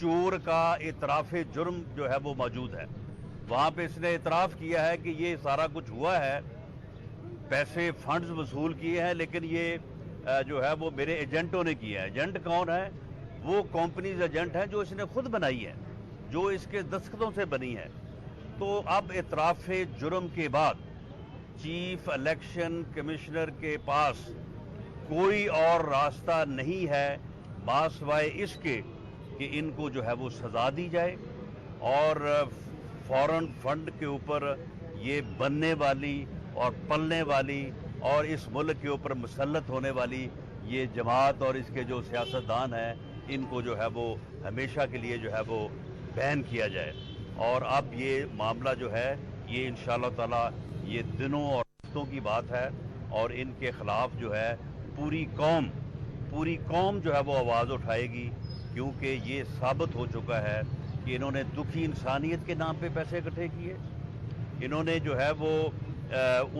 चोर का इतराफ़ जुर्म जो है वो मौजूद है। वहाँ पे इसने इतराफ़ किया है कि ये सारा कुछ हुआ है, पैसे फंड्स वसूल किए हैं, लेकिन ये जो है वो मेरे एजेंटों ने किया है। एजेंट कौन है? वो कंपनीज एजेंट है जो इसने खुद बनाई है, जो इसके दस्तखतों से बनी है। तो अब इतराफ़ जुर्म के बाद चीफ इलेक्शन कमिश्नर के पास कोई और रास्ता नहीं है बासिवाए इसके कि इनको जो है वो सजा दी जाए और फॉरेन फंड के ऊपर ये बनने वाली और पलने वाली और इस मुल्क के ऊपर मुसल्लत होने वाली ये जमात और इसके जो सियासतदान हैं, इनको जो है वो हमेशा के लिए जो है वो बैन किया जाए। और अब ये मामला जो है ये इंशाअल्लाह ताला ये दिनों और हफ्तों की बात है और इनके खिलाफ जो है पूरी कौम जो है वो आवाज़ उठाएगी, क्योंकि ये साबित हो चुका है कि इन्होंने दुखी इंसानियत के नाम पे पैसे इकट्ठे किए। इन्होंने जो है वो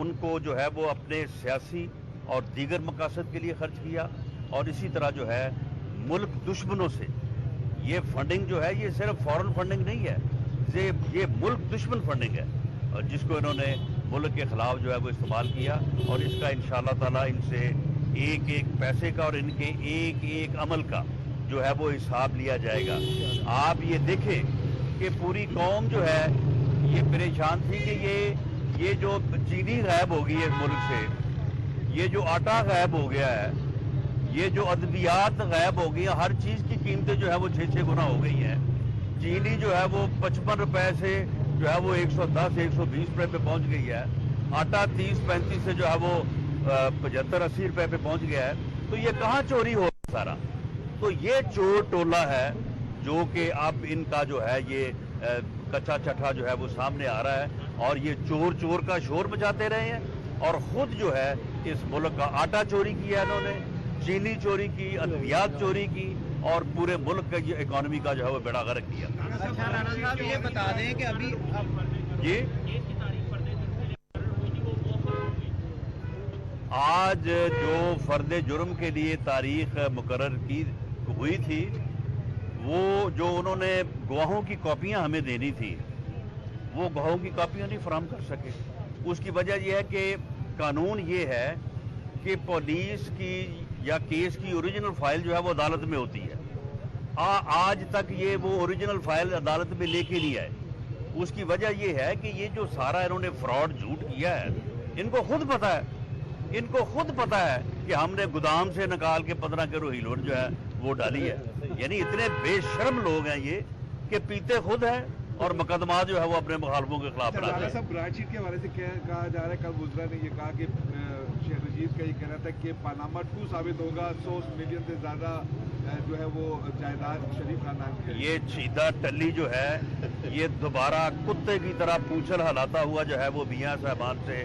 उनको जो है वो अपने सियासी और दीगर मकासद के लिए खर्च किया। और इसी तरह जो है मुल्क दुश्मनों से ये फंडिंग जो है ये सिर्फ फॉरेन फंडिंग नहीं है, ये मुल्क दुश्मन फंडिंग है, और जिसको इन्होंने मुल्क के खिलाफ जो है वो इस्तेमाल किया। और इसका इंशाअल्लाह ताला इनसे एक एक पैसे का और इनके एक एक अमल का जो है वो हिसाब लिया जाएगा। आप ये देखें कि पूरी कौम जो है ये परेशान थी कि ये जो चीनी गायब हो गई है मुल्क से, ये जो आटा गायब हो गया है, ये जो अद्वियात गायब हो गई है, हर चीज़ की कीमतें जो है वो 6-6 गुना हो गई हैं। चीनी जो है वो 55 रुपए से जो है वो 110-120 रुपए पे पहुंच गई है। आटा 30-35 से जो है वो 75-80 रुपए पे पहुंच गया है। तो ये कहाँ चोरी हो सारा? तो ये चोर टोला है जो कि अब इनका जो है ये कच्चा चट्टा जो है वो सामने आ रहा है, और ये चोर का शोर मचाते रहे हैं और खुद जो है इस मुल्क का आटा चोरी किया इन्होंने, चीनी चोरी की, अद्वियात चोरी की, और पूरे मुल्क का ये इकोनॉमी का जो है वो बेड़ा गर्क किया। राणा साहब ये बता दें कि अभी ये आज जो फर्द जुर्म के लिए तारीख मुकर्रर की हुई थी, वो जो उन्होंने गवाहों की कॉपियां हमें देनी थी, वो गवाहों की कॉपियां नहीं फराहम कर सके। उसकी वजह यह है कि कानून ये है कि पुलिस की या केस की ओरिजिनल फाइल जो है वो अदालत में होती है। आज तक ये वो ओरिजिनल फाइल अदालत में लेके नहीं आए। उसकी वजह ये है कि ये जो सारा इन्होंने फ्रॉड झूठ किया है, इनको खुद पता है कि हमने गोदाम से निकाल के 15 किलो हीरोइन जो है वो डाली है। यानी इतने बेशर्म लोग हैं ये कि पीते खुद हैं और मुकदमा जो है वो अपने मुखालफों के खिलाफ बनाते हैं। ब्रांड शीट के हवाले से कहा जा रहा है, कल गुजरा ने ये कहा कि शेख रजीज का ये कहना था कि पानामा 2 साबित होगा, 100 मिलियन से ज्यादा जो है वो जायदाद शरीफ खानदान की। ये चीता टल्ली जो है ये दोबारा कुत्ते की तरह पूंछल हिलाता हुआ जो है वो मियां साहबान से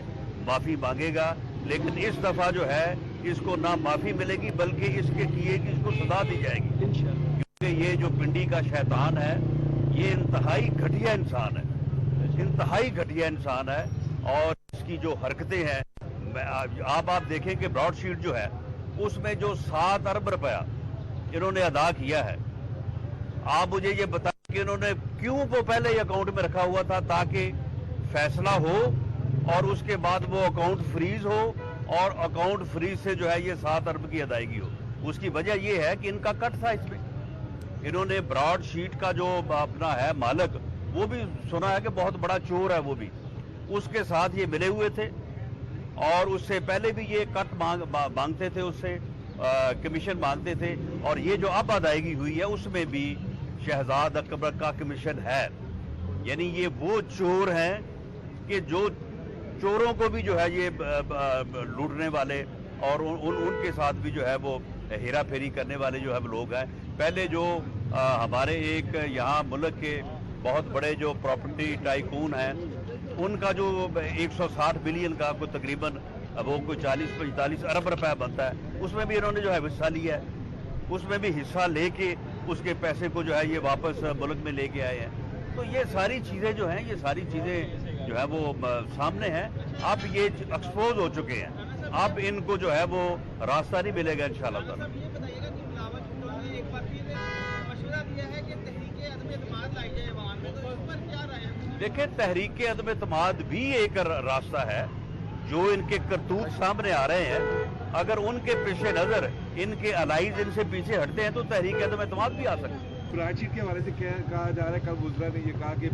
माफी मांगेगा, लेकिन इस दफा जो है इसको ना माफी मिलेगी बल्कि इसके किए की इसको सजा दी जाएगी। क्योंकि ये जो पिंडी का शैतान है ये इंतहाई घटिया इंसान है, और इसकी जो हरकतें हैं आप देखें कि ब्रॉडशीट जो है उसमें जो 7 अरब रुपया इन्होंने अदा किया है। आप मुझे ये बताएं कि इन्होंने क्यों वो पहले ही अकाउंट में रखा हुआ था, ताकि फैसला हो और उसके बाद वो अकाउंट फ्रीज हो, और अकाउंट फ्रीज से जो है ये 7 अरब की अदायगी हो। उसकी वजह ये है कि इनका कट था इसमें। इन्होंने ब्रॉडशीट का जो अपना है मालिक, वो भी सुना है कि बहुत बड़ा चोर है, वो भी उसके साथ ये मिले हुए थे, और उससे पहले भी ये कट मांगते थे, उससे कमीशन मांगते थे, और ये जो अब अदायगी हुई है उसमें भी शहजाद अकबर का कमीशन है। यानी ये वो चोर हैं कि जो चोरों को भी जो है ये लूटने वाले और उनके साथ भी जो है वो हेरा फेरी करने वाले जो है लोग हैं। पहले जो हमारे एक यहाँ मुल्क के बहुत बड़े जो प्रॉपर्टी टाइकून हैं, उनका जो 160 बिलियन का कोई तकरीबन वो कोई 40-45 अरब रुपया बनता है, उसमें भी इन्होंने जो है हिस्सा लिया है। उसमें भी हिस्सा लेके उसके पैसे को जो है ये वापस मुल्क में लेके आए हैं। तो ये सारी चीज़ें जो हैं, ये सारी चीज़ें जो है वो सामने हैं, अब ये एक्सपोज हो चुके हैं। अब इनको जो है वो रास्ता नहीं मिलेगा इंशाअल्लाह ताला। ये बताइएगा कि बिलावल भुट्टो ने एक बार फिर मशवरा दिया है कि तहरीक देखिए, तहरीक अदम एतमाद भी एक रास्ता है। जो इनके करतूत सामने आ रहे हैं, अगर उनके पेशे नजर इनके अलाइज इनसे पीछे हटते हैं तो तहरीक अदम एतमाद भी आ सकती है। प्राचीन के हवाले से कहा जा रहा है, कल गुजरा ने ये कहा कि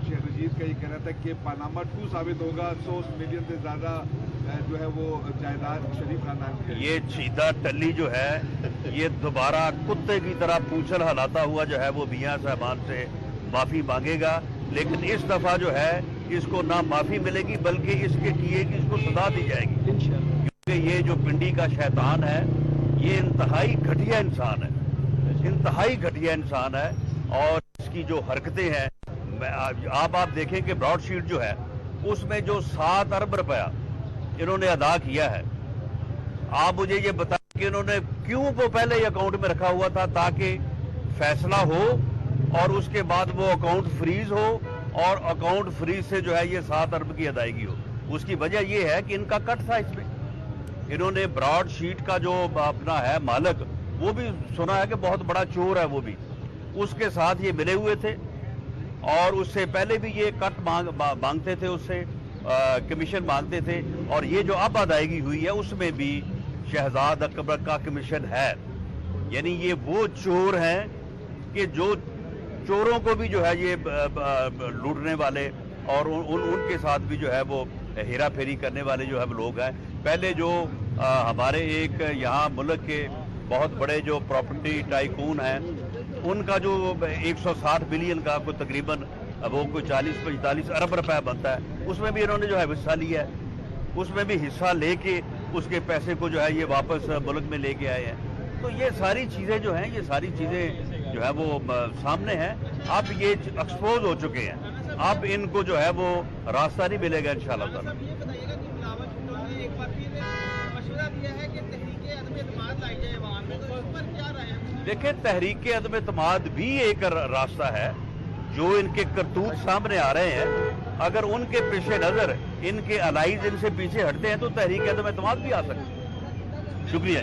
शेख रशीद का ये कहना था कि पानामा 2 साबित होगा, 100 मिलियन से ज्यादा जो है वो जायदाद शरीफ खानदान की। ये चीदा टल्ली जो है ये दोबारा कुत्ते की तरह पूंछल हलाता हुआ जो है वो मियां साहबान से माफी मांगेगा, लेकिन इस दफा जो है इसको ना माफी मिलेगी बल्कि इसके किए की इसको सजा दी जाएगी, क्योंकि ये जो पिंडी का शैतान है ये इंतहाई घटिया इंसान है, इंतहाई घटिया इंसान है। और इसकी जो हरकतें हैं, आप देखें कि ब्रॉडशीट जो है उसमें जो 7 अरब रुपया इन्होंने अदा किया है, आप मुझे ये बताएं कि इन्होंने क्यों वो पहले ही अकाउंट में रखा हुआ था ताकि फैसला हो और उसके बाद वो अकाउंट फ्रीज हो और अकाउंट फ्रीज से जो है ये 7 अरब की अदायगी हो। उसकी वजह ये है कि इनका कट था इसमें। इन्होंने ब्रॉडशीट का जो अपना है मालिक, वो भी सुना है कि बहुत बड़ा चोर है, वो भी उसके साथ ये मिले हुए थे और उससे पहले भी ये कट मांगते थे, उससे कमीशन मांगते थे। और ये जो अब अदायगी हुई है उसमें भी शहजाद अकबर का कमीशन है। यानी ये वो चोर हैं कि जो चोरों को भी जो है ये लूटने वाले और उनके साथ भी जो है वो हेरा फेरी करने वाले जो है लोग हैं। पहले जो हमारे एक यहाँ मुल्क के बहुत बड़े जो प्रॉपर्टी टाइकून हैं, उनका जो 160 बिलियन का कोई तकरीबन वो कोई 40-45 अरब रुपया बनता है, उसमें भी इन्होंने जो है हिस्सा लिया है। उसमें भी हिस्सा लेके उसके पैसे को जो है ये वापस मुल्क में लेके आए हैं। तो ये सारी चीज़ें जो हैं, ये सारी चीज़ें जो है वो सामने हैं, अब ये एक्सपोज हो चुके हैं। अब इनको जो है वो रास्ता नहीं मिलेगा इंशाल्लाह ताला। देखिए, तहरीक अदम एतमाद भी एक रास्ता है। जो इनके करतूत सामने आ रहे हैं, अगर उनके पेशे नजर इनके अलाइज इनसे पीछे हटते हैं तो तहरीक अदम एतमाद भी आ सकती है। शुक्रिया।